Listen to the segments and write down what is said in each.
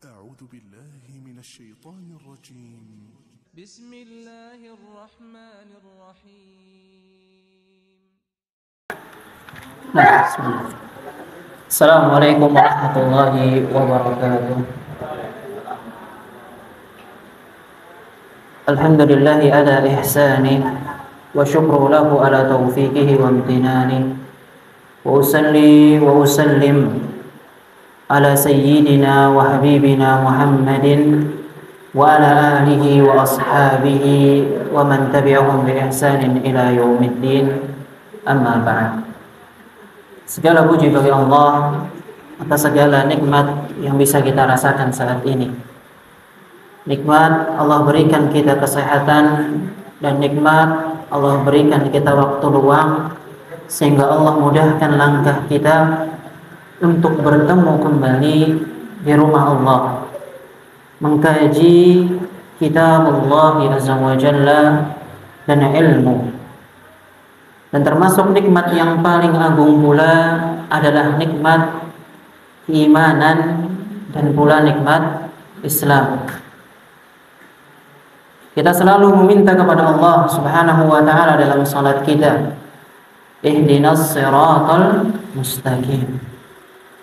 أعوذ بالله من الشيطان الرجيم. بسم الله الرحمن الرحيم. بسم الله. السلام عليكم ورحمة الله وبركاته. الحمد لله على إحسانه وشكر له على توفيقه وامتنانه وأصلي وأسلم على سيدنا وحبيبنا محمد وعلى آله وأصحابه ومن تبعهم بإحسان إلى يوم الدين. Amma ba'd. Segala puji bagi Allah atas segala nikmat yang bisa kita rasakan saat ini. Nikmat Allah berikan kita kesehatan, dan nikmat Allah berikan kita waktu luang, sehingga Allah mudahkan langkah kita untuk bertemu kembali di rumah Allah, mengkaji kitab Allah Azza wa Jalla dan ilmu. Dan termasuk nikmat yang paling agung pula adalah nikmat keimanan dan pula nikmat Islam. Kita selalu meminta kepada Allah Subhanahu wa taala dalam salat kita, ihdinas siratal mustaqim.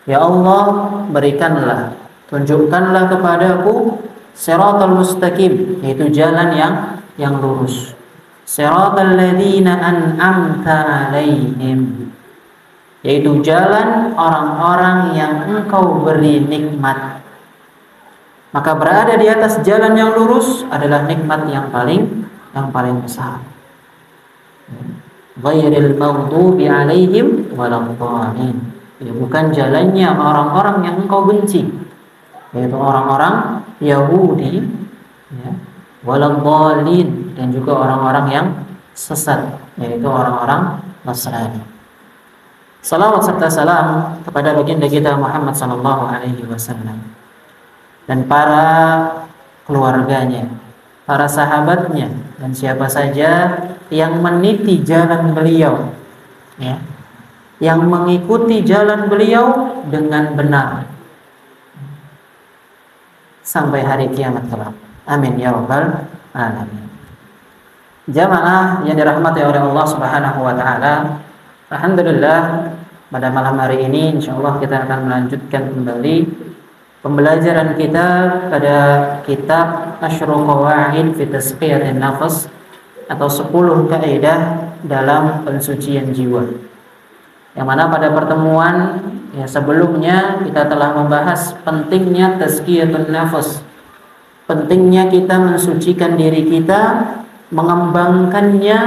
Ya Allah, berikanlah, tunjukkanlah kepadaku siratal mustaqim, yaitu jalan yang lurus. Siratal ladzina an'amta 'alaihim, yaitu jalan orang-orang yang Engkau beri nikmat. Maka berada di atas jalan yang lurus adalah nikmat yang paling besar. Ghairil maghdubi 'alaihim waladdallin, ya, bukan jalannya orang-orang yang Engkau benci, yaitu orang-orang Yahudi, ya, waladdallin, dan juga orang-orang yang sesat, yaitu orang-orang Nasrani. Salawat serta salam kepada baginda kita Muhammad sallallahu alaihi wasallam dan para keluarganya, para sahabatnya, dan siapa saja yang meniti jalan beliau, ya, yang mengikuti jalan beliau dengan benar sampai hari kiamat kelak. Amin ya rabbal alamin. Jamaah yang dirahmati oleh Allah Subhanahu wa taala, alhamdulillah pada malam hari ini insyaallah kita akan melanjutkan kembali pembelajaran kita pada kitab Asyrul Qawaid fi Tazkiyatin Nafs, atau 10 kaidah dalam pensucian jiwa. Yang mana pada pertemuan sebelumnya kita telah membahas pentingnya tazkiyatun nafs, pentingnya kita mensucikan diri kita, mengembangkannya,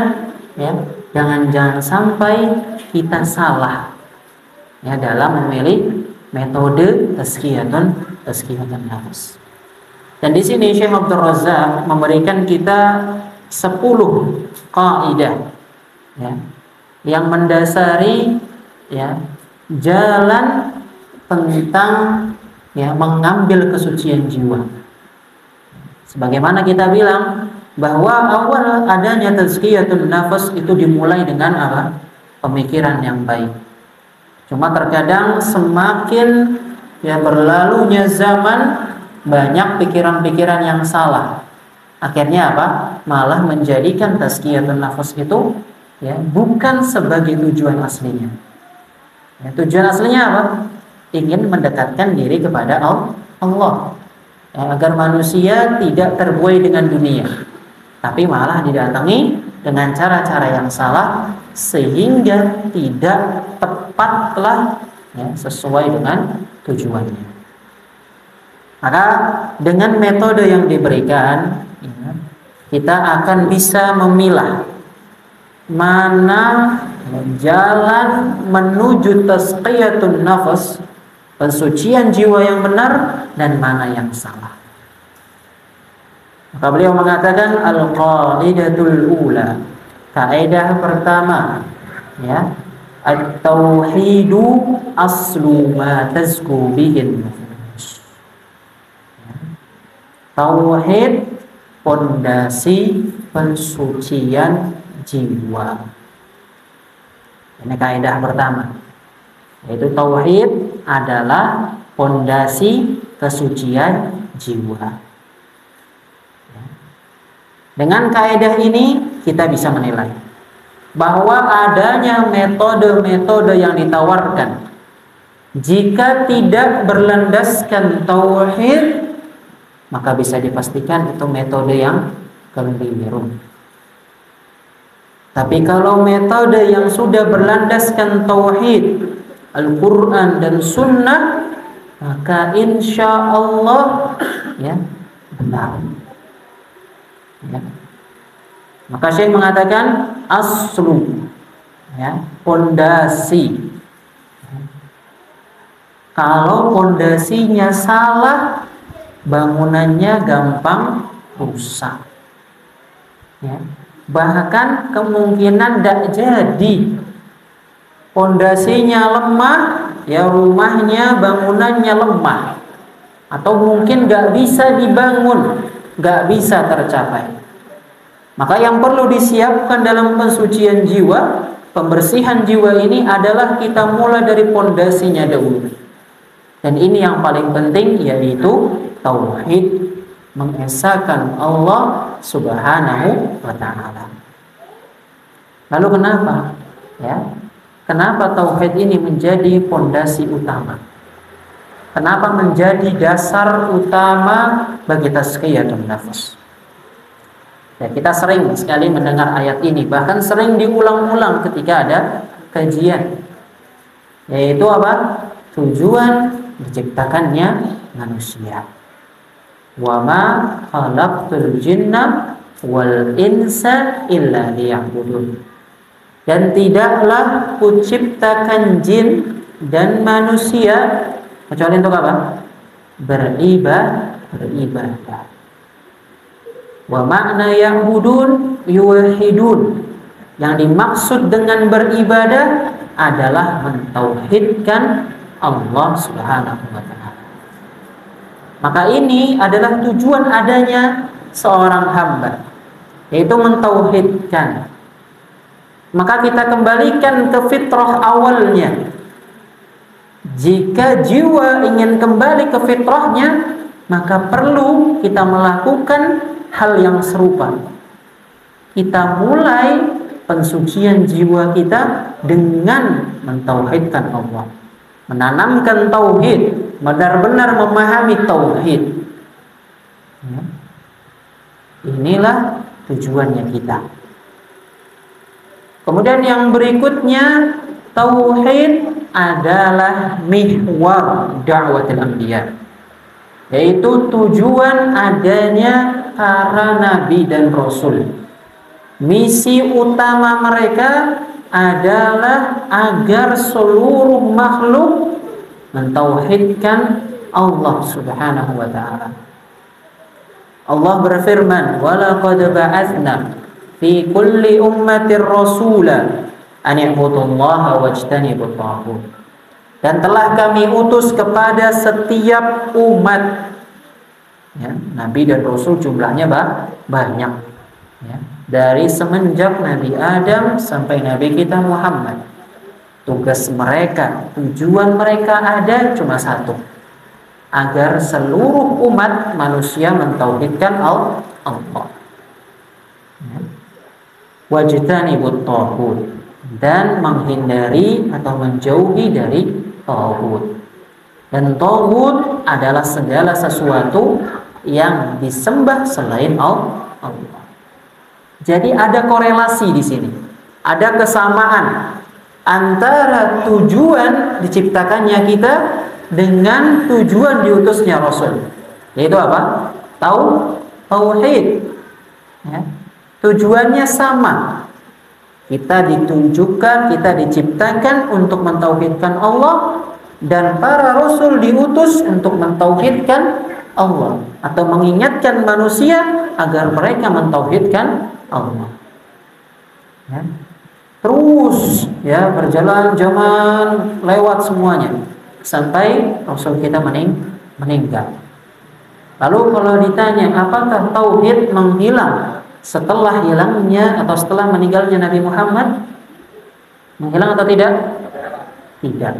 ya, jangan sampai kita salah, ya, dalam memilih metode tazkiyatun nafs. Dan di sini Syekh Abdul Razak memberikan kita 10 kaidah, ya, yang mendasari, ya, jalan tentang, ya, mengambil kesucian jiwa. Sebagaimana kita bilang bahwa awal adanya tazkiyatun nafs itu dimulai dengan apa? Pemikiran yang baik. Cuma terkadang semakin, ya, berlalunya zaman, banyak pikiran-pikiran yang salah. Akhirnya apa? Malah menjadikan tazkiyatun nafs itu, ya, bukan sebagai tujuan aslinya. Ya, tujuan aslinya apa? Ingin mendekatkan diri kepada Allah, ya, agar manusia tidak terbuai dengan dunia, tapi malah didatangi dengan cara-cara yang salah, sehingga tidak tepatlah, ya, sesuai dengan tujuannya. Maka dengan metode yang diberikan, ya, kita akan bisa memilah mana jalan menuju tazkiyatun nafs, pensucian jiwa yang benar, dan mana yang salah. Maka beliau mengatakan al-qaidatul ula, kaidah pertama, ya, at-tauhidu aslu ma tazku bihin nufus. Tauhid pondasi pensucian jiwa. Ini kaidah pertama, yaitu tauhid adalah pondasi kesucian jiwa. Dengan kaidah ini kita bisa menilai bahwa adanya metode-metode yang ditawarkan jika tidak berlandaskan tauhid, maka bisa dipastikan itu metode yang keliru. Tapi kalau metode yang sudah berlandaskan tauhid, Al-Quran dan Sunnah, maka insya Allah ya benar. Ya. Maka Syekh mengatakan aslu, ya, pondasi. Kalau pondasinya salah, bangunannya gampang rusak. Ya. Bahkan kemungkinan tidak jadi. Pondasinya lemah, ya rumahnya, bangunannya lemah, atau mungkin nggak bisa dibangun, nggak bisa tercapai. Maka yang perlu disiapkan dalam pensucian jiwa, pembersihan jiwa ini adalah kita mulai dari pondasinya dahulu. Dan ini yang paling penting, yaitu tauhid, mengesahkan Allah Subhanahu wa ta'ala. Lalu kenapa? Ya, kenapa tauhid ini menjadi pondasi utama? Kenapa menjadi dasar utama bagi tazkiyatun nafs? Ya, kita sering sekali mendengar ayat ini, bahkan sering diulang-ulang ketika ada kajian. Yaitu apa? Tujuan diciptakannya manusia. Wa ma khalaqtul jinna wal insa illa liya'budun. Dan tidaklah kuciptakan jin dan manusia kecuali untuk apa? Beribadah. Wa makna ya'budun yuwahidun. Yang dimaksud dengan beribadah adalah mentauhidkan Allah Subhanahu wa ta'ala. Maka ini adalah tujuan adanya seorang hamba, yaitu mentauhidkan. Maka kita kembalikan ke fitrah awalnya. Jika jiwa ingin kembali ke fitrahnya, maka perlu kita melakukan hal yang serupa. Kita mulai pensucian jiwa kita dengan mentauhidkan Allah, menanamkan tauhid, benar-benar memahami tauhid. Ya. Inilah tujuannya kita. Kemudian yang berikutnya, tauhid adalah mihwar da'watil anbiya, yaitu tujuan adanya para nabi dan rasul. Misi utama mereka adalah agar seluruh makhluk mentauhidkan Allah Subhanahu wa ta'ala. Allah berfirman, "Wa laqad ba'atsna fi kulli ummatir rasula an i'budullaha wajtanibut taghut." Dan telah kami utus kepada setiap umat, ya, nabi dan rasul jumlahnya banyak, ya, dari semenjak Nabi Adam sampai Nabi kita Muhammad. Tugas mereka, tujuan mereka ada cuma satu, agar seluruh umat manusia mentauhidkan Allah. Ya. Wajtanibut taghut, dan menghindari atau menjauhi dari taghut. Dan taghut adalah segala sesuatu yang disembah selain Allah. Jadi ada korelasi di sini, ada kesamaan antara tujuan diciptakannya kita dengan tujuan diutusnya Rasul, yaitu apa? Tauhid. Ya. Tujuannya sama. Kita ditunjukkan, kita diciptakan untuk mentauhidkan Allah, dan para Rasul diutus untuk mentauhidkan Allah atau mengingatkan manusia agar mereka mentauhidkan Allah. Ya. Terus ya berjalan zaman lewat semuanya sampai Rasul kita meninggal. Lalu kalau ditanya apakah tauhid menghilang setelah hilangnya atau setelah meninggalnya Nabi Muhammad? Menghilang atau tidak? Tidak.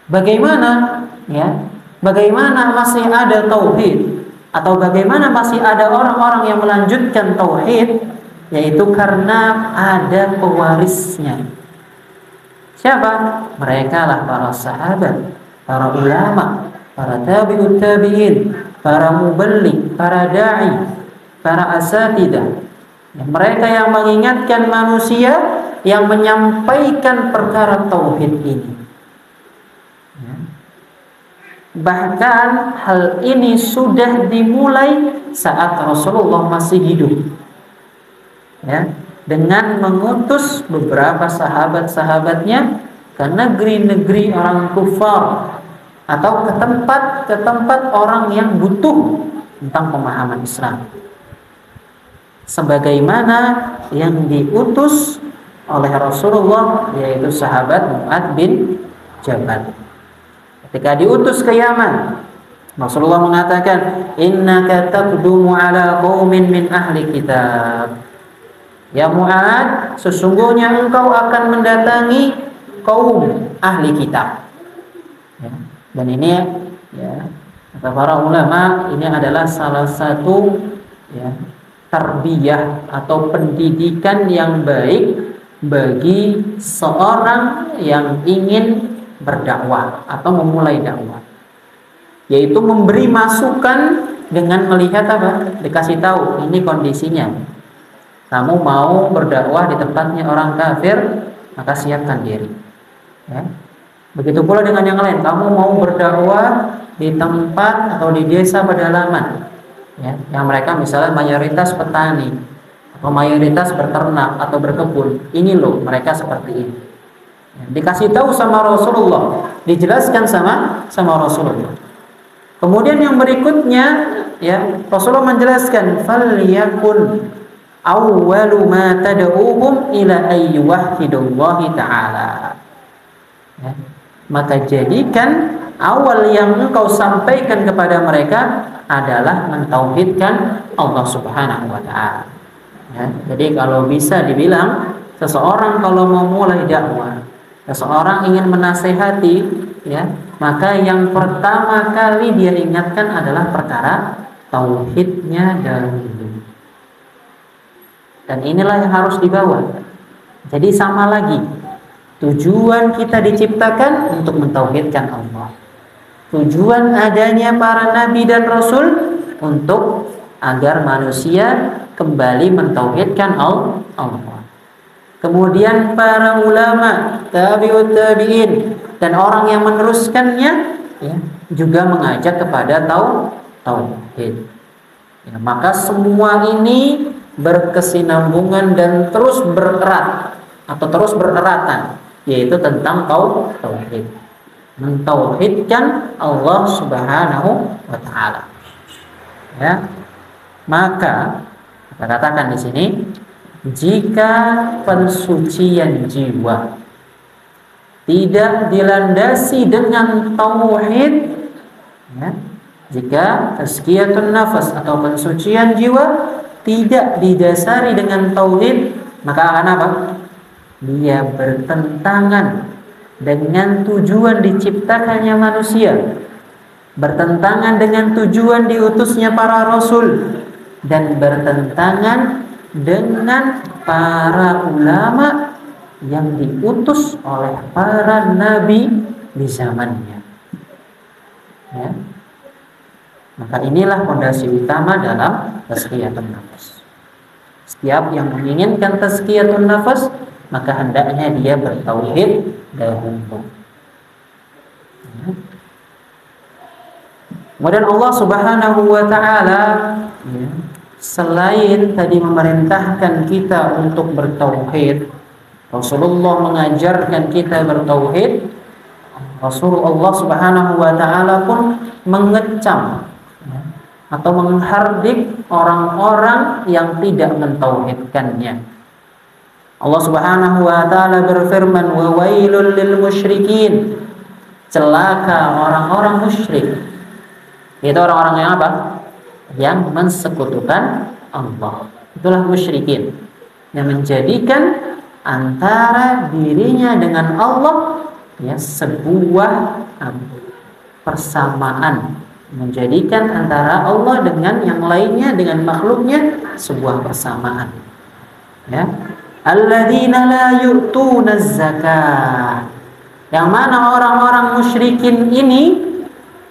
Bagaimana ya Bagaimana masih ada tauhid, atau bagaimana masih ada orang-orang yang melanjutkan tauhid? Yaitu karena ada pewarisnya. Siapa? Mereka lah para sahabat, para ulama, para tabi'ut tabi'in, para muballigh, para da'i, para asatidah. Mereka yang mengingatkan manusia, yang menyampaikan perkara tauhid ini. Bahkan hal ini sudah dimulai saat Rasulullah masih hidup, dengan mengutus beberapa sahabat-sahabatnya ke negeri-negeri orang kufar, atau ke tempat orang yang butuh tentang pemahaman Islam, sebagaimana yang diutus oleh Rasulullah, yaitu sahabat Mu'adz bin Jabal. Ketika diutus ke Yaman, Rasulullah mengatakan, innaka taqdumu ala qaumin min ahli kitab. Ya Mu'adz, sesungguhnya engkau akan mendatangi kaum ahli kitab. Dan ini kata para ulama, ini adalah salah satu tarbiyah atau pendidikan yang baik bagi seorang yang ingin berdakwah atau memulai dakwah, yaitu memberi masukan dengan melihat apa? Dikasih tahu ini kondisinya. Kamu mau berdakwah di tempatnya orang kafir, maka siapkan diri. Begitu pula dengan yang lain. Kamu mau berdakwah di tempat atau di desa pedalaman, yang mereka misalnya mayoritas petani atau mayoritas berternak atau berkebun. Ini loh mereka seperti ini. Dikasih tahu sama Rasulullah, dijelaskan sama Rasulullah. Kemudian yang berikutnya, Rasulullah menjelaskan, falyakun awwalu ma tad'uhum ila ayyuhhidullahi ta'ala. Maka jadikan awal yang engkau sampaikan kepada mereka adalah mentauhidkan Allah Subhanahu wa ta'ala. Jadi kalau bisa dibilang, seseorang kalau mau mulai dakwah, seseorang ingin menasehati, maka yang pertama kali dia ingatkan adalah perkara tauhidnya dahulu. Dan inilah yang harus dibawa. Jadi sama lagi, tujuan kita diciptakan untuk mentauhidkan Allah. Tujuan adanya para nabi dan rasul untuk agar manusia kembali mentauhidkan Allah. Kemudian para ulama, tabi'ut tabi'in, dan orang yang meneruskannya juga mengajak kepada tauhid. Maka semua ini berkesinambungan dan terus bererat atau terus bereratan, yaitu tentang tauhid. Mentauhidkan Allah Subhanahu wa ta'ala. Maka kita katakan di sini, jika pensucian jiwa tidak dilandasi dengan tauhid, jika tazkiyatun nafas atau pensucian jiwa tidak didasari dengan tauhid, maka akan apa? Dia bertentangan dengan tujuan diciptakannya manusia, bertentangan dengan tujuan diutusnya para rasul, dan bertentangan dengan para ulama yang diutus oleh para nabi di zamannya. Maka inilah fondasi utama dalam tazkiyatun nafas. Setiap yang menginginkan tazkiyatun nafas, maka hendaknya dia bertauhid dahulu. Kemudian Allah Subhanahu wa ta'ala selain tadi memerintahkan kita untuk bertauhid, Rasulullah mengajarkan kita bertauhid, Rasulullah Subhanahu wa ta'ala pun mengecam atau menghardik orang-orang yang tidak mentauhidkannya. Allah Subhanahu wa ta'ala berfirman, wa wailul lil musyrikin, celaka orang-orang musyrik. Itu orang-orang yang apa? Yang mensekutukan Allah. Itulah musyrikin, yang menjadikan antara dirinya dengan Allah sebuah persamaan, menjadikan antara Allah dengan yang lainnya, dengan makhluknya sebuah persamaan. Ya, alladzina la yu'tuna zakah, yang mana orang-orang musyrikin ini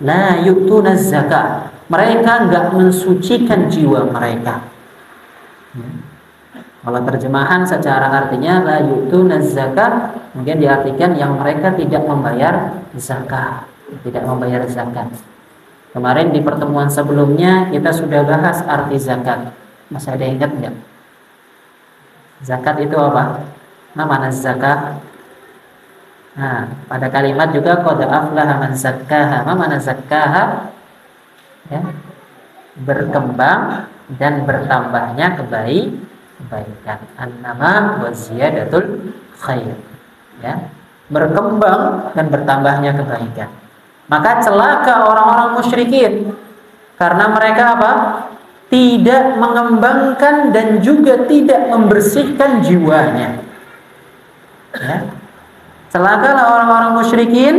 la yu'tuna zakah, mereka enggak mensucikan jiwa mereka. Ya. Kalau terjemahan secara artinya la yu'tuna zakah, mungkin diartikan yang mereka tidak membayar zakah, tidak membayar zakat. Kemarin di pertemuan sebelumnya kita sudah bahas arti zakat. Masih ada yang ingat enggak? Zakat itu apa? Mana zakat? Nah, pada kalimat juga qad aflaha man zakkaha. Mana zakkaha? Ya, berkembang dan bertambahnya kebaikan. An-nama wa ziyadatul khair. Ya, berkembang dan bertambahnya kebaikan. Maka celaka orang-orang musyrikin, karena mereka apa? Tidak mengembangkan dan juga tidak membersihkan jiwanya. Ya. Celakalah orang-orang musyrikin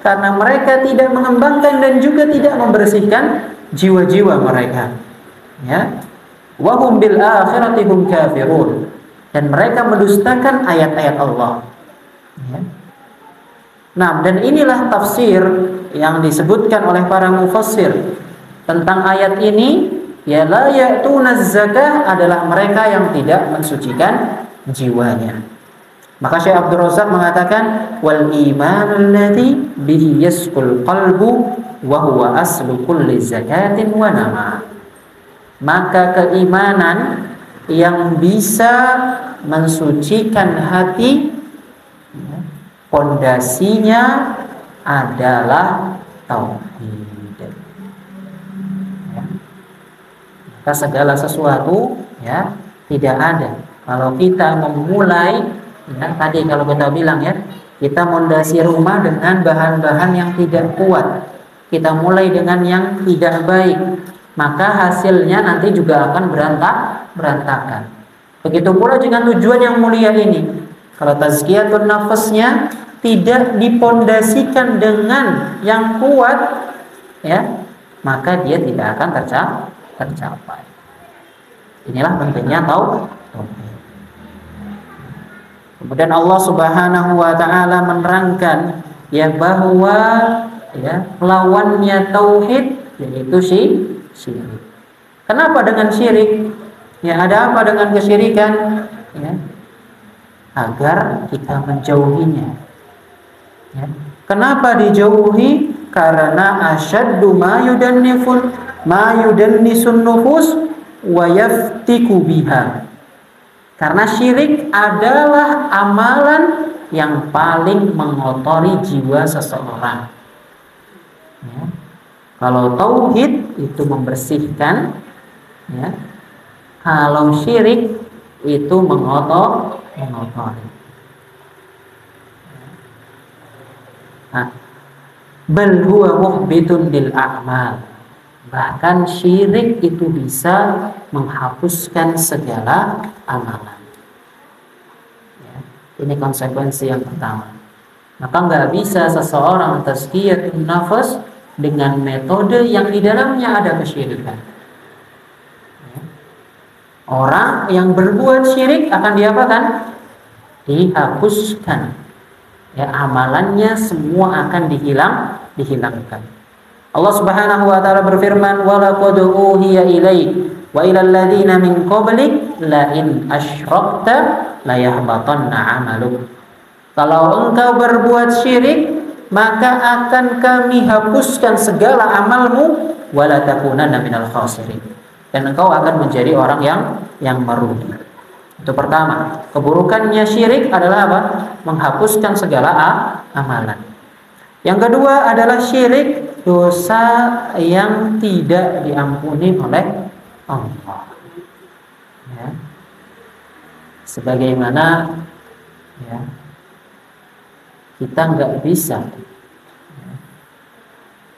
karena mereka tidak mengembangkan dan juga tidak membersihkan jiwa-jiwa mereka. Ya. Wa hum bil akhirati hum kafirun, dan mereka mendustakan ayat-ayat Allah. Ya. Nah, dan inilah tafsir yang disebutkan oleh para mufassir tentang ayat ini. Ya, la ya'tuna zakah adalah mereka yang tidak mensucikan jiwanya. Maka Syekh Abdul Razak mengatakan wal imanul ladzi bihi yasqul qalbu wa huwa aslu kulli zakatin wa nama. Maka keimanan yang bisa mensucikan hati, pondasinya adalah tauhid. Maka segala sesuatu ya tidak ada kalau kita memulai, ya, tadi kalau kita bilang ya, kita mondasi rumah dengan bahan-bahan yang tidak kuat, kita mulai dengan yang tidak baik, maka hasilnya nanti juga akan berantakan. Begitu pula dengan tujuan yang mulia ini. Kalau tazkiyatun nafasnya tidak dipondasikan dengan yang kuat, ya, maka dia tidak akan tercapai. Inilah pentingnya tauhid. Kemudian Allah Subhanahu wa taala menerangkan ya bahwa ya lawannya tauhid yaitu syirik. Kenapa dengan syirik? Ya, ada apa dengan kesyirikan? Ya, agar kita menjauhinya. Ya. Kenapa dijauhi? Karena asyaddu ma yudannisun nufus wa yaftiku biha. Karena syirik adalah amalan yang paling mengotori jiwa seseorang. Ya. Kalau tauhid itu membersihkan, ya. Kalau syirik itu mengotori. Nah, bal huwa muhbitun lil a'mal. Bahkan syirik itu bisa menghapuskan segala amalan. Ya, ini konsekuensi yang pertama. Maka nggak bisa seseorang tazkiyatun nafas dengan metode yang di dalamnya ada kesyirikan. Ya. Orang yang berbuat syirik akan diapakan? Dihapuskan. Ya, amalannya semua akan dihilangkan. Allah Subhanahu wa taala berfirman, "Wa laqad uhiya ilaik wa ilal ladzina min qablik la in asyrakta la yahbatanna 'amaluk." Kalau engkau berbuat syirik, maka akan kami hapuskan segala amalmu wa la takunanna minal khasirin. Dan engkau akan menjadi orang yang merugi. Itu pertama, keburukannya syirik adalah apa? Menghapuskan segala amalan. Yang kedua adalah syirik, dosa yang tidak diampuni oleh Allah. Ya. Sebagaimana ya, kita nggak bisa ya,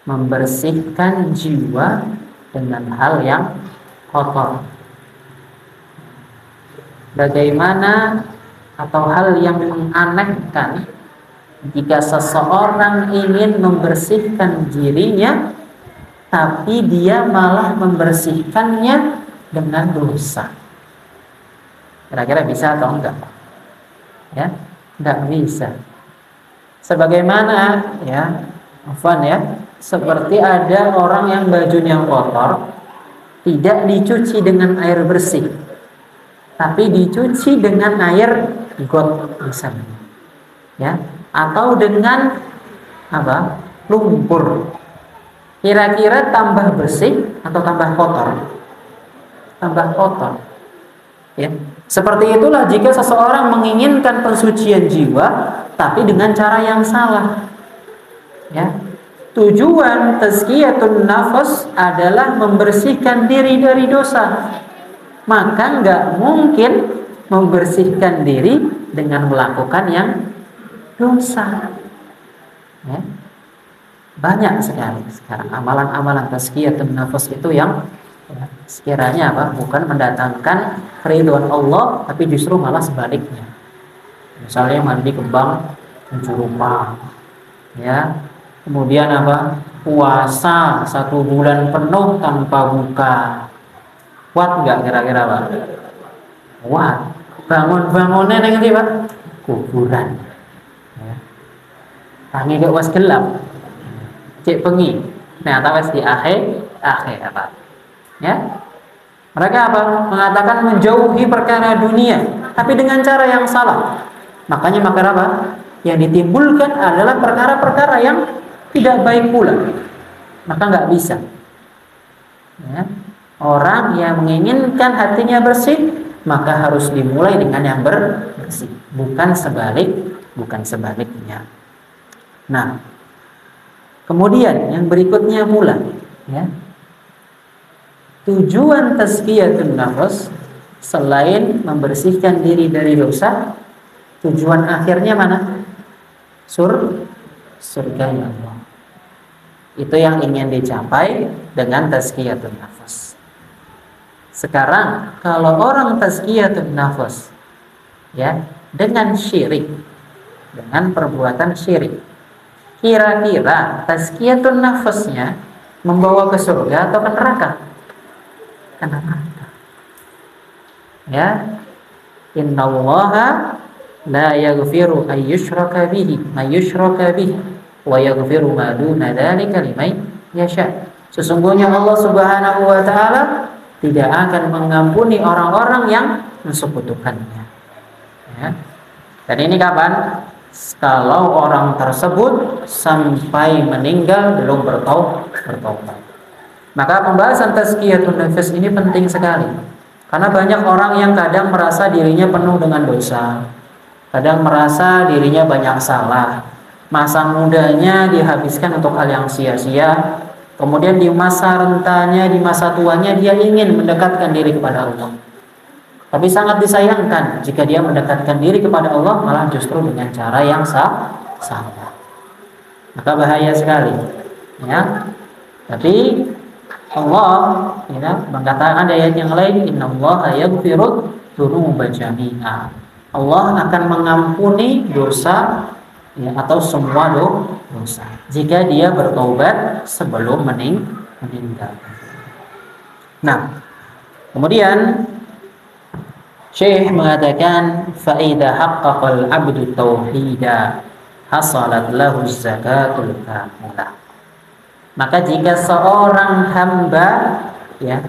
membersihkan jiwa dengan hal yang kotor. Bagaimana atau hal yang menganehkan Jika seseorang ingin membersihkan dirinya, tapi dia malah membersihkannya dengan dosa, kira-kira bisa atau enggak? Ya, enggak bisa. Sebagaimana ya, afwan ya, seperti ada orang yang bajunya kotor, tidak dicuci dengan air bersih, tapi dicuci dengan air got misalnya, ya, atau dengan apa? Lumpur. Kira-kira tambah bersih atau tambah kotor? Tambah kotor. Ya. Seperti itulah jika seseorang menginginkan pensucian jiwa tapi dengan cara yang salah. Ya. Tujuan tazkiyatun nafas adalah membersihkan diri dari dosa. Maka nggak mungkin membersihkan diri dengan melakukan yang dosa. Ya. Banyak sekali sekarang amalan-amalan tazkiyatun nafas itu yang ya, sekiranya apa? Bukan mendatangkan keridhaan Allah, tapi justru malah sebaliknya. Misalnya mandi kembang 7 rupa, ya. Kemudian apa? Puasa 1 bulan penuh tanpa buka. Kuat nggak kira-kira Pak? Kuat. Bangun-bangunnya nanti Pak? Kuburan. Ya. Tangi ke was gelap. Cek pengi. Nah, atau di akhir apa? Ya. Mereka apa? Mengatakan menjauhi perkara dunia, tapi dengan cara yang salah. Makanya apa? Yang ditimbulkan adalah perkara-perkara yang tidak baik pula. Maka nggak bisa. Ya. Orang yang menginginkan hatinya bersih, maka harus dimulai dengan yang bersih, bukan sebaliknya. Nah, kemudian yang berikutnya pula, ya. Tujuan tazkiyatun nafas selain membersihkan diri dari dosa, tujuan akhirnya mana? Surga ya Allah. Itu yang ingin dicapai dengan tazkiyatun nafas. Sekarang kalau orang tazkiyatun nafas, ya, dengan syirik, dengan perbuatan syirik, kira-kira tazkiyatun nafasnya membawa ke surga atau ke neraka? Ke neraka. Ya. Innallaha la yaghfiru an yushraka bihi wa yaghfiru ma duna dzalika liman yasha. Sesungguhnya Allah Subhanahu wa taala tidak akan mengampuni orang-orang yang mensekutukannya. Ya. Dan ini kapan? Kalau orang tersebut sampai meninggal belum bertaubat. Maka pembahasan tazkiyatun nafas ini penting sekali. Karena banyak orang yang kadang merasa dirinya penuh dengan dosa, kadang merasa dirinya banyak salah, masa mudanya dihabiskan untuk hal yang sia-sia, kemudian di masa rentanya, di masa tuanya dia ingin mendekatkan diri kepada Allah. Tapi sangat disayangkan jika dia mendekatkan diri kepada Allah malah justru dengan cara yang salah. Maka bahaya sekali. Ya. Tapi Allah ya, mengatakan ayat yang lain, innallaha yaghfiru dzunuba jami'a. Allah akan mengampuni dosa ya, atau semua dosa jika dia bertobat sebelum meninggal. Nah, kemudian Syekh mengatakan faida haqqaqal abdu tauhida hasalat lahu zakatul kamilah. Maka jika seorang hamba ya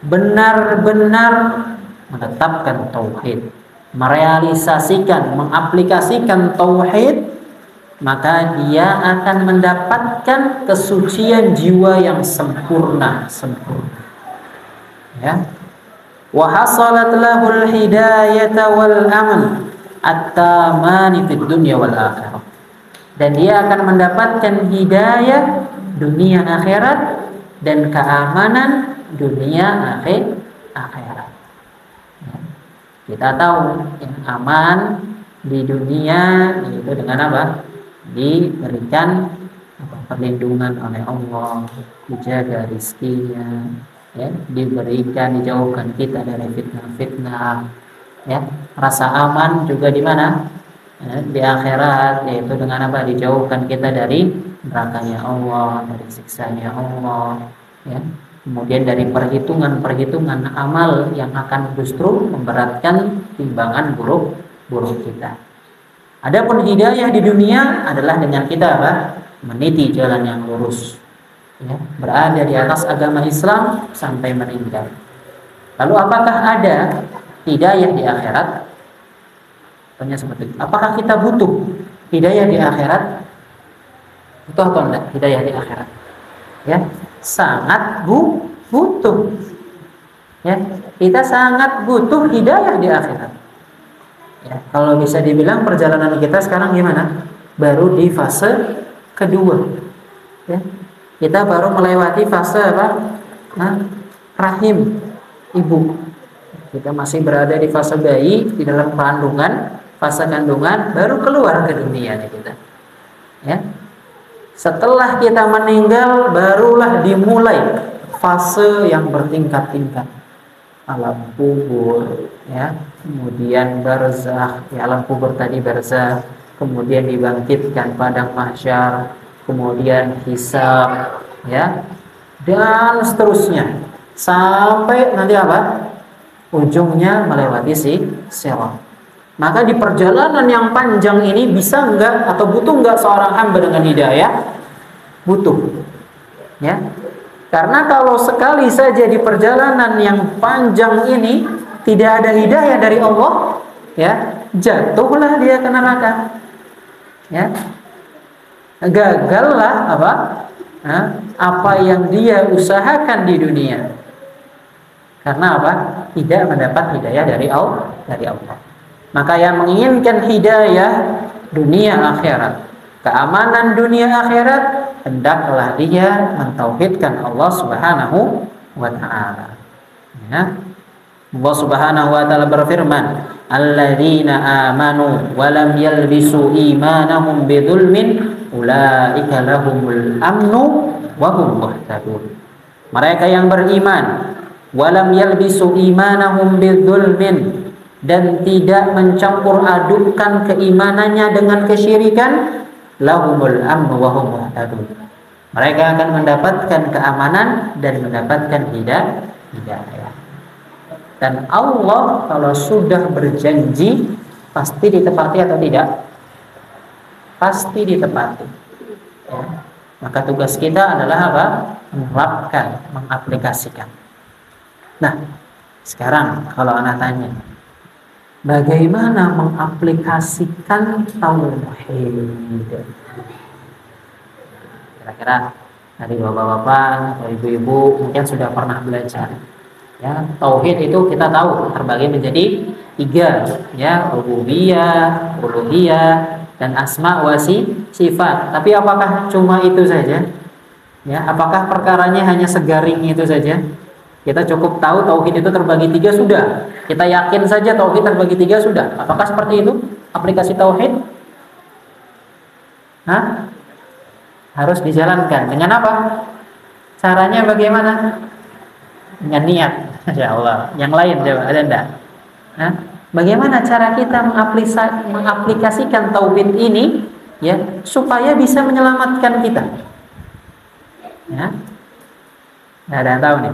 benar-benar menetapkan tauhid, merealisasikan, mengaplikasikan tauhid, maka dia akan mendapatkan kesucian jiwa yang sempurna. Ya. Wa hasalat lahul hidayata wal aman at-tamani fid dunya wal akhirah. Dan dia akan mendapatkan hidayah dunia akhirat dan keamanan dunia akhirat. Kita tahu yang aman di dunia itu dengan apa? Diberikan perlindungan oleh Allah, dijaga rizkinya, ya, diberikan, dijauhkan kita dari fitnah-fitnah, ya. Rasa aman juga di mana? ya, di akhirat, yaitu dengan apa? Dijauhkan kita dari nerakanya Allah, dari siksanya Allah, ya. Kemudian dari perhitungan amal yang akan justru memberatkan timbangan buruk kita. Adapun hidayah di dunia adalah dengan kita apa? Meniti jalan yang lurus, ya, berada di atas agama Islam sampai meninggal. Lalu apakah ada hidayah di akhirat? Tanya seperti itu. Apakah kita butuh hidayah di akhirat? Butuh atau enggak hidayah di akhirat? Ya, sangat butuh. Ya, kita sangat butuh hidayah di akhirat. Ya, kalau bisa dibilang perjalanan kita sekarang gimana? Baru di fase kedua. Ya, kita baru melewati fase apa? Rahim ibu. Kita masih berada di fase bayi, di dalam kandungan, fase kandungan, baru keluar ke dunia nih kita. Ya. Setelah kita meninggal, barulah dimulai fase yang bertingkat-tingkat. Alam kubur, ya, kemudian barzakh, ya, alam kubur tadi barzakh, kemudian dibangkitkan padang mahsyar, kemudian hisab, ya, dan seterusnya sampai nanti apa? Ujungnya melewati sirat. Maka di perjalanan yang panjang ini bisa enggak atau butuh enggak seorang hamba dengan hidayah? Butuh, ya. Karena kalau sekali saja di perjalanan yang panjang ini tidak ada hidayah dari Allah, ya, jatuhlah dia ke neraka. Ya. Gagallah apa? Apa yang dia usahakan di dunia. Karena apa? Tidak mendapat hidayah dari Allah. Maka yang menginginkan hidayah dunia akhirat, keamanan dunia akhirat, hendaklah dia mentauhidkan Allah Subhanahu wa taala. Ya. Allah Subhanahu wa taala berfirman, "Alladzina amanu wa lam yalbisu imanahum bidzulmin, ulaika lahumul amnu wa hum muhtadun." Mereka yang beriman, wa lam yalbisu imanahum bidzulmin, dan tidak mencampur adukkan keimanannya dengan kesyirikan, lahumul amnu wa hum muhtadun. Mereka akan mendapatkan keamanan dan mendapatkan hidayah. Dan Allah kalau sudah berjanji pasti ditepati atau tidak? Pasti ditepati. Ya. Maka tugas kita adalah apa? Menerapkan, mengaplikasikan. Nah, sekarang kalau anak tanya, bagaimana mengaplikasikan tauhid? Kira-kira dari bapak-bapak atau ibu-ibu mungkin sudah pernah belajar. Ya, tauhid itu kita tahu terbagi menjadi 3, ya, rububiyah, uluhiyah, dan asma wa sifat. Tapi apakah cuma itu saja? Ya, apakah perkaranya hanya segaring itu saja? Kita cukup tahu tauhid itu terbagi 3 sudah. Kita yakin saja tauhid terbagi 3 sudah. Apakah seperti itu aplikasi tauhid? Harus dijalankan. Dengan apa? Caranya bagaimana? Dengan niat. Masya Allah. Yang lain coba ada enggak? Bagaimana cara kita mengaplikasikan tauhid ini, ya, supaya bisa menyelamatkan kita? Ya. Nggak ada yang tahu nih.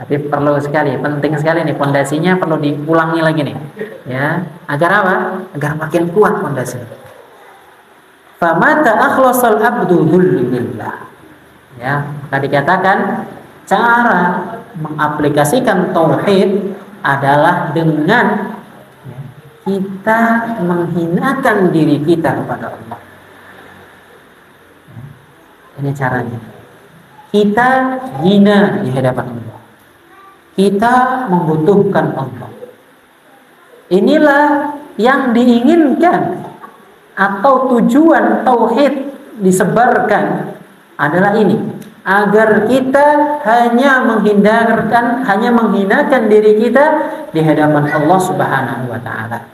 Tapi perlu sekali, penting sekali nih, pondasinya perlu diulangi lagi nih, ya, agar apa? Agar makin kuat pondasinya. Famata akhlasal abdu lillah. Ya, maka dikatakan cara mengaplikasikan tauhid adalah dengan kita menghinakan diri kita kepada Allah. Ini caranya. Kita hina di hadapan Allah. Kita membutuhkan Allah. Inilah yang diinginkan atau tujuan tauhid disebarkan adalah ini, agar kita hanya menghinakan diri kita di hadapan Allah Subhanahu wa taala.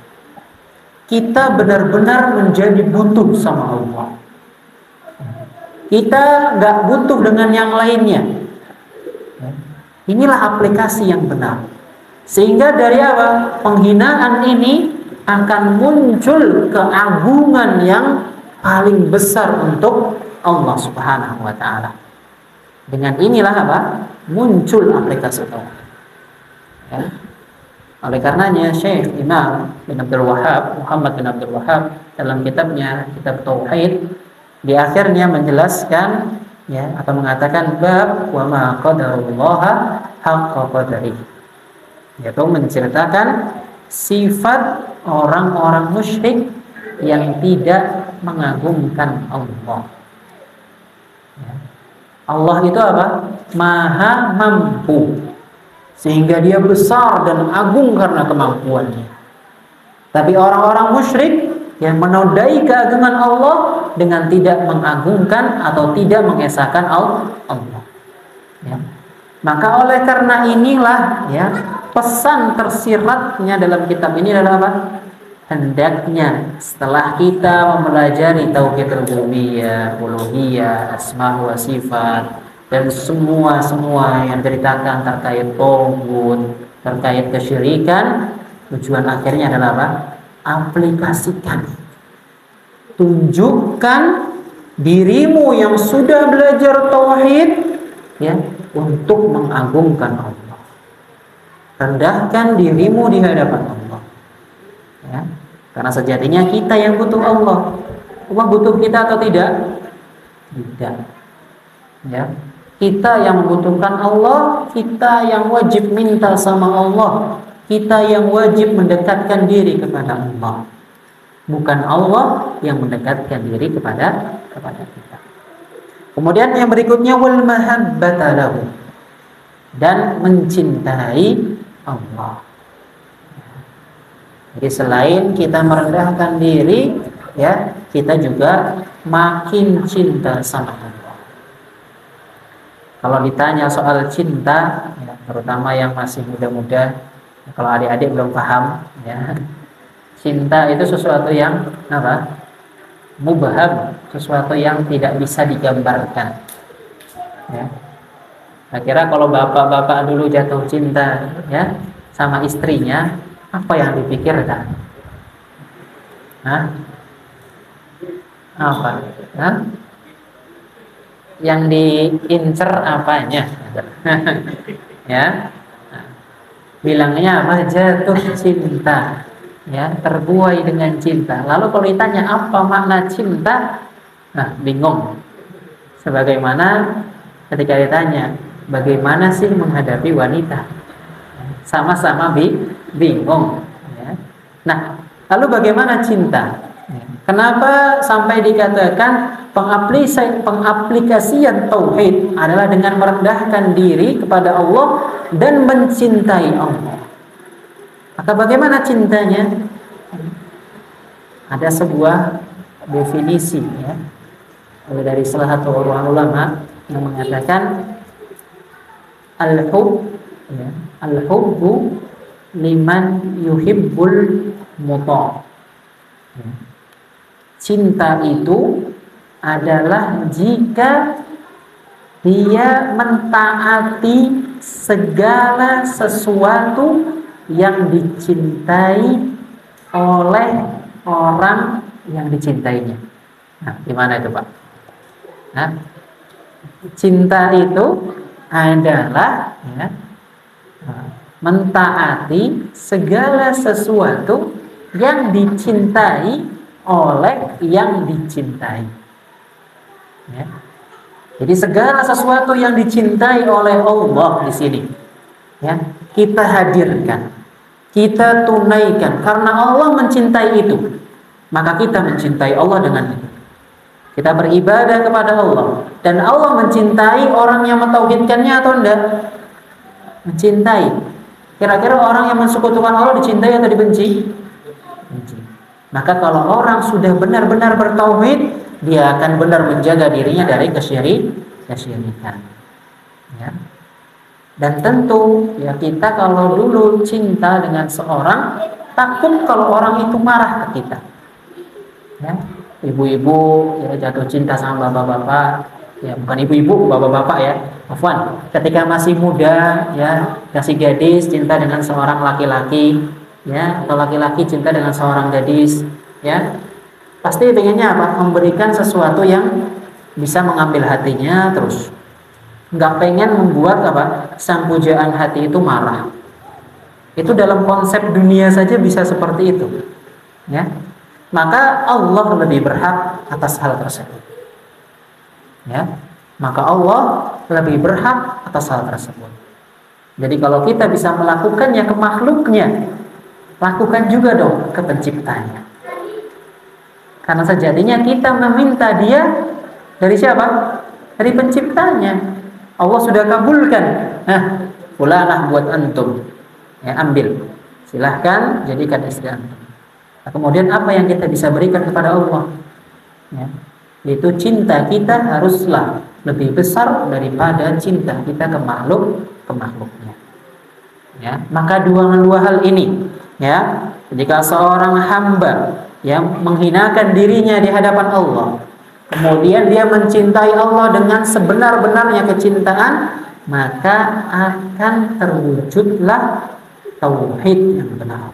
Kita benar-benar menjadi butuh sama Allah. Kita nggak butuh dengan yang lainnya. Inilah aplikasi yang benar. Sehingga dari apa? Penghinaan ini akan muncul keagungan yang paling besar untuk Allah Subhanahu wa taala. Dengan inilah apa? Muncul aplikasi tauhid. Ya. Oleh karenanya Syekh Imam bin Abdul Wahhab, Muhammad bin Abdul Wahhab dalam kitabnya Kitab Tauhid di akhirnya menjelaskan ya atau mengatakan bab wa ma qadarullaha haqqa qadarihi, yaitu menceritakan sifat orang-orang musyrik yang tidak mengagungkan Allah. Ya. Allah itu apa? Maha mampu, sehingga dia besar dan agung karena kemampuannya. Tapi orang-orang musyrik yang menodai keagungan Allah dengan tidak mengagungkan atau tidak mengesahkan Allah. Ya. Maka oleh karena inilah ya pesan tersiratnya dalam kitab ini adalah apa? Hendaknya setelah kita mempelajari tauhid rububiyah, uluhiyah, asma wa sifat dan semua yang diceritakan terkait tauhid, terkait kesyirikan, tujuan akhirnya adalah apa? Aplikasikan. Tunjukkan dirimu yang sudah belajar tauhid ya untuk mengagungkan Allah. Rendahkan dirimu di hadapan Allah. Ya. Karena sejatinya kita yang butuh Allah. Allah butuh kita atau tidak? Tidak. Ya. Kita yang membutuhkan Allah, kita yang wajib minta sama Allah, kita yang wajib mendekatkan diri kepada Allah. Bukan Allah yang mendekatkan diri kepada kita. Kemudian yang berikutnya wal mahabbata lahu, dan mencintai Allah. Jadi selain kita merendahkan diri, ya, kita juga makin cinta sama Allah. Kalau ditanya soal cinta, ya, terutama yang masih muda-muda, kalau adik-adik belum paham, ya, cinta itu sesuatu yang apa? Mubham, sesuatu yang tidak bisa digambarkan. Ya. Kira-kira kalau bapak-bapak dulu jatuh cinta, ya, sama istrinya, apa yang dipikirkan? Hah? Apa? Hah? Yang diincer apanya? Ya. Bilangnya apa? Jatuh cinta. Ya, terbuai dengan cinta. Lalu kalau ditanya apa makna cinta? Nah, bingung. Sebagaimana ketika ditanya, bagaimana sih menghadapi wanita? Sama-sama bingung. Ya. Nah, lalu bagaimana cinta? Kenapa sampai dikatakan pengaplikasian tauhid adalah dengan merendahkan diri kepada Allah dan mencintai Allah? Maka bagaimana cintanya? Ada sebuah definisi ya, dari salah satu ulama yang mengatakan al-hub ya, al-hubbu liman yuhibbul muta. Cinta itu adalah jika dia mentaati segala sesuatu yang dicintai oleh orang yang dicintainya. Nah, gimana itu, Pak? Nah, cinta itu adalah ya, mentaati segala sesuatu yang dicintai oleh yang dicintai. Ya. Jadi segala sesuatu yang dicintai oleh Allah di sini, ya, kita hadirkan, kita tunaikan karena Allah mencintai itu. Maka kita mencintai Allah dengan itu. Kita beribadah kepada Allah dan Allah mencintai orang yang mentauhidkannya atau enggak? Mencintai. Kira-kira orang yang mensekutukan Allah dicintai atau dibenci? Benci. Maka kalau orang sudah benar-benar bertauhid, dia akan benar menjaga dirinya dari kesyirikan. Ya. Dan tentu ya kita kalau dulu cinta dengan seorang, takut kalau orang itu marah ke kita. Ya. Ibu-ibu ya, jatuh cinta sama bapak-bapak, ya bukan ibu-ibu, bapak-bapak ya. Afwan, ketika masih muda ya, masih gadis cinta dengan seorang laki-laki, ya, atau laki-laki cinta dengan seorang gadis, ya, pasti pengennya apa? Memberikan sesuatu yang bisa mengambil hatinya terus. Nggak pengen membuat apa? Sang pujaan hati itu marah. Itu dalam konsep dunia saja bisa seperti itu, ya. Maka Allah lebih berhak atas hal tersebut, ya. Maka Allah lebih berhak atas hal tersebut. Jadi kalau kita bisa melakukannya ke makhluknya, lakukan juga dong ke penciptanya. Karena sejatinya kita meminta dia dari siapa? Dari penciptanya. Allah sudah kabulkan. Nah, fulanah buat antum. Ya, ambil. Silahkan jadikan istri antum. Nah, kemudian apa yang kita bisa berikan kepada Allah? Ya, yaitu cinta kita haruslah lebih besar daripada cinta kita ke makhluknya. Ya, maka dua hal ini, ya, jika seorang hamba yang menghinakan dirinya di hadapan Allah, kemudian dia mencintai Allah dengan sebenar-benarnya kecintaan, maka akan terwujudlah tauhid yang benar.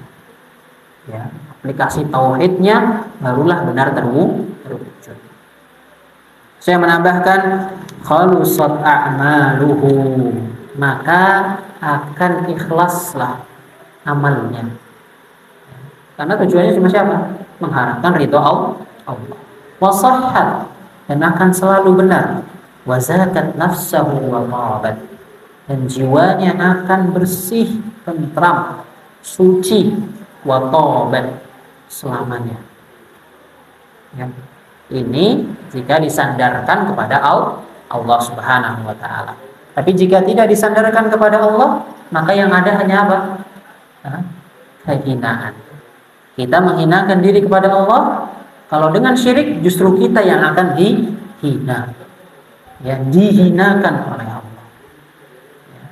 Ya, aplikasi tauhidnya barulah benar terwujud. Saya menambahkan khalusat a'maluhu, maka akan ikhlaslah amalnya. Karena tujuannya cuma siapa? Mengharapkan ridho Allah. Wasahhat, dan akan selalu benar. Wazakat nafsahu wa tabat, dan jiwanya akan bersih, tentram, suci, wa tabat, selamanya. Ya. Ini jika disandarkan kepada Allah Subhanahu wa taala. Tapi jika tidak disandarkan kepada Allah, maka yang ada hanya apa? Kehinaan. Kita menghinakan diri kepada Allah. Kalau dengan syirik justru kita yang akan dihina. Ya, dihinakan oleh Allah. Ya.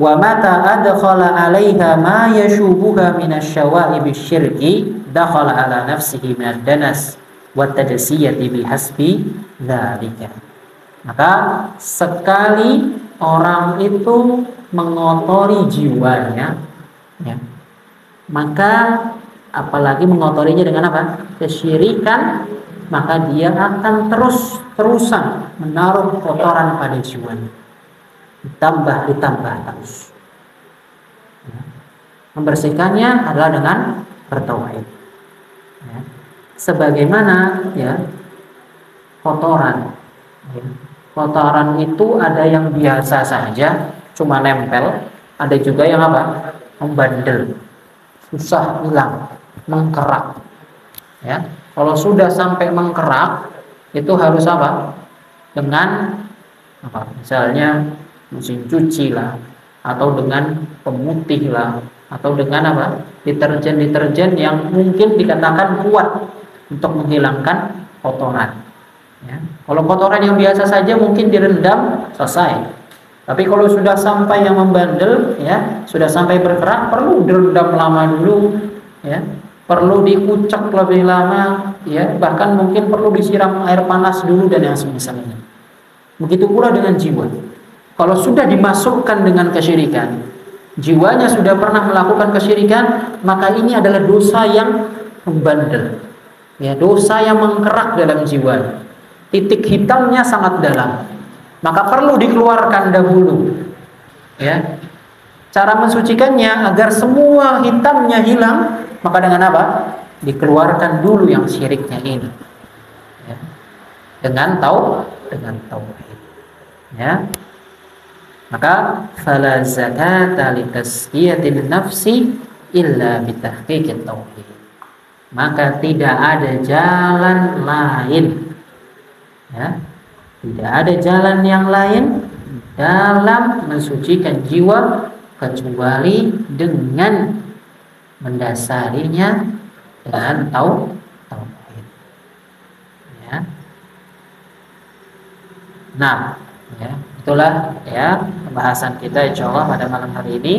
Wa mata adkhala 'alaiha ma yashubuha minasy-syawa'ib asy-syirki dakhala 'ala nafsihi minad-danas wa tadasiyati bihasbi dzalika. Maka sekali orang itu mengotori jiwanya, ya, maka apalagi mengotorinya dengan apa? Kesyirikan, maka dia akan terus-terusan menaruh kotoran pada jiwanya. Ditambah terus. Ya. Membersihkannya adalah dengan bertauhid. Ya. Sebagaimana, ya, kotoran. Ya. Kotoran itu ada yang biasa saja, cuma nempel, ada juga yang apa? Membandel, susah hilang, mengkerak. Ya, kalau sudah sampai mengkerak, itu harus apa? Dengan apa? Misalnya mesin cuci lah, atau dengan pemutih lah, atau dengan apa? Deterjen yang mungkin dikatakan kuat untuk menghilangkan kotoran. Ya. Kalau kotoran yang biasa saja mungkin direndam, selesai. Tapi kalau sudah sampai yang membandel, ya, sudah sampai berkerak, perlu direndam lama dulu, ya, perlu dikucek lebih lama, ya, bahkan mungkin perlu disiram air panas dulu dan yang semisalnya. Begitu pula dengan jiwa. Kalau sudah dimasukkan dengan kesyirikan, jiwanya sudah pernah melakukan kesyirikan, maka ini adalah dosa yang membandel, ya, dosa yang mengkerak dalam jiwa. Titik hitamnya sangat dalam, maka perlu dikeluarkan dahulu. Ya, cara mensucikannya agar semua hitamnya hilang, maka dengan apa? Dikeluarkan dulu yang syiriknya ini. Ya. Dengan tauhid. Ya. Maka fala zakata li tazkiyatin nafsi illa bi tahqiqit tauhid. Maka tidak ada jalan lain. Ya, tidak ada jalan yang lain dalam mensucikan jiwa kecuali dengan mendasarinya dengan tauhid. Ya. Nah, ya, itulah, ya, pembahasan kita insyaallah pada malam hari ini,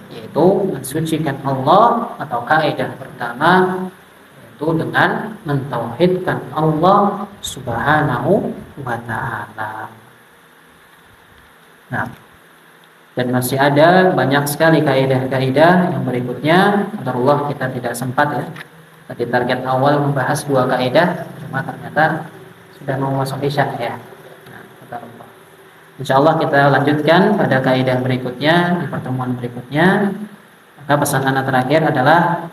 yaitu mensucikan Allah, atau kaidah pertama itu dengan mentauhidkan Allah Subhanahu wa ta'ala. Nah, Dan masih ada banyak sekali kaidah-kaidah yang berikutnya. Alhamdulillah kita tidak sempat ya. Tadi target awal membahas 2 kaidah, cuma ternyata sudah mau masuk isya ya. Nah, insyaallah kita lanjutkan pada kaidah berikutnya di pertemuan berikutnya. Maka pesan anak terakhir adalah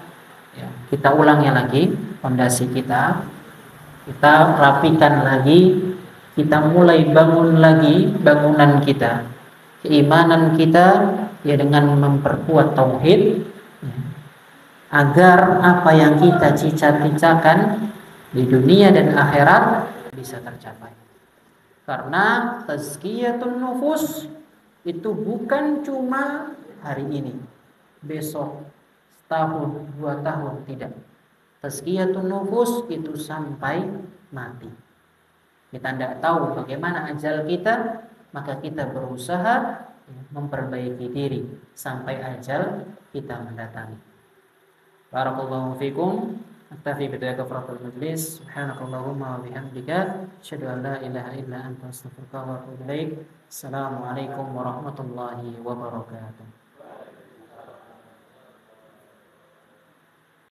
ya, kita ulangi lagi fondasi kita rapikan lagi, kita mulai bangun lagi bangunan kita, keimanan kita ya dengan memperkuat tauhid ya, agar apa yang kita cita-citakan di dunia dan akhirat bisa tercapai. Karena tazkiyatun nufus itu bukan cuma hari ini, besok, setahun, 2 tahun, tidak. Tazkiyatun nufus itu sampai mati. Kita tidak tahu bagaimana ajal kita, maka kita berusaha memperbaiki diri sampai ajal kita mendatangi. Barakallahu fikum. Aktafi bidaya kafaratul majlis. Subhanakallahumma wa bihamdika asyhadu an la ilaha illa anta astaghfiruka wa atubu ilaik. Assalamualaikum warahmatullahi wabarakatuh.